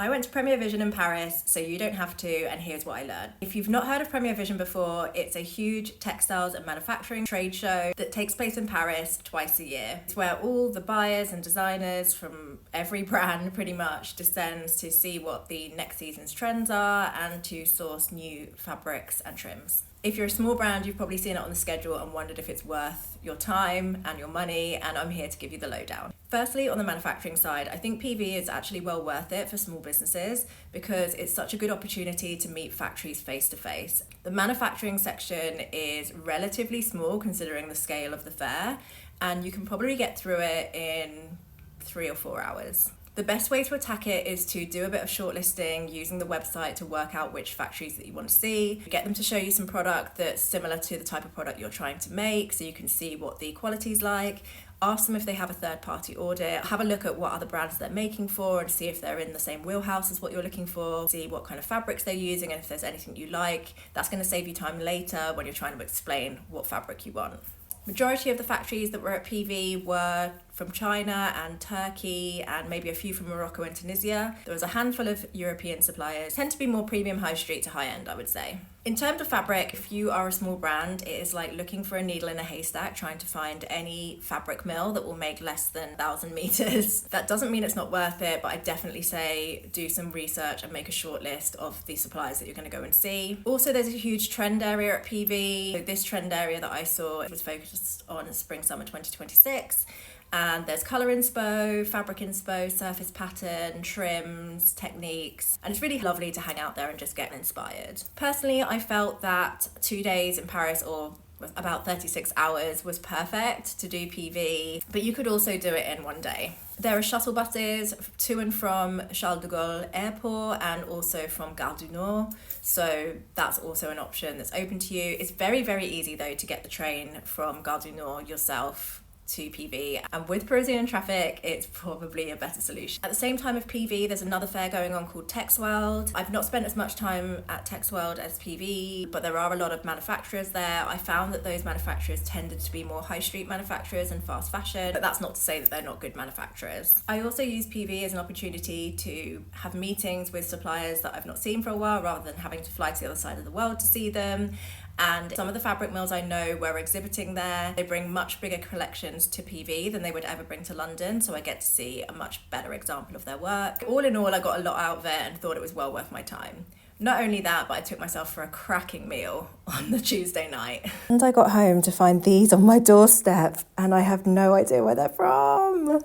I went to Premier Vision in Paris, so you don't have to, and here's what I learned. If you've not heard of Premier Vision before, it's a huge textiles and manufacturing trade show that takes place in Paris twice a year. It's where all the buyers and designers from every brand pretty much descends to see what the next season's trends are and to source new fabrics and trims. If you're a small brand, you've probably seen it on the schedule and wondered if it's worth your time and your money, and I'm here to give you the lowdown. Firstly, on the manufacturing side, I think PV is actually well worth it for small businesses because it's such a good opportunity to meet factories face to face. The manufacturing section is relatively small considering the scale of the fair, and you can probably get through it in 3 or 4 hours. The best way to attack it is to do a bit of shortlisting using the website to work out which factories that you want to see, get them to show you some product that's similar to the type of product you're trying to make so you can see what the quality's like, ask them if they have a third-party audit, have a look at what other brands they're making for and see if they're in the same wheelhouse as what you're looking for, see what kind of fabrics they're using and if there's anything you like. That's going to save you time later when you're trying to explain what fabric you want. Majority of the factories that were at PV were from China and Turkey and maybe a few from Morocco and Tunisia. There was a handful of European suppliers, tend to be more premium high street to high end, I would say. In terms of fabric, if you are a small brand, it is like looking for a needle in a haystack, trying to find any fabric mill that will make less than 1,000 meters. That doesn't mean it's not worth it, but I definitely say do some research and make a short list of the suppliers that you're going to go and see. Also, there's a huge trend area at PV. So this trend area that I saw was focused on spring summer 2026. And there's colour inspo, fabric inspo, surface pattern, trims, techniques, and it's really lovely to hang out there and just get inspired. Personally, I felt that 2 days in Paris or about 36 hours was perfect to do PV, but you could also do it in 1 day. There are shuttle buses to and from Charles de Gaulle Airport and also from Gare du Nord, so that's also an option that's open to you. It's very, very easy though to get the train from Gare du Nord yourself to PV, and with Parisian traffic it's probably a better solution. At the same time of PV there's another fair going on called Texworld. I've not spent as much time at Texworld as PV, but there are a lot of manufacturers there. I found that those manufacturers tended to be more high street manufacturers and fast fashion, but that's not to say that they're not good manufacturers. I also use PV as an opportunity to have meetings with suppliers that I've not seen for a while rather than having to fly to the other side of the world to see them. And some of the fabric mills I know were exhibiting there. They bring much bigger collections to PV than they would ever bring to London, so I get to see a much better example of their work. All in all, I got a lot out of it and thought it was well worth my time. Not only that, but I took myself for a cracking meal on the Tuesday night. And I got home to find these on my doorstep, and I have no idea where they're from.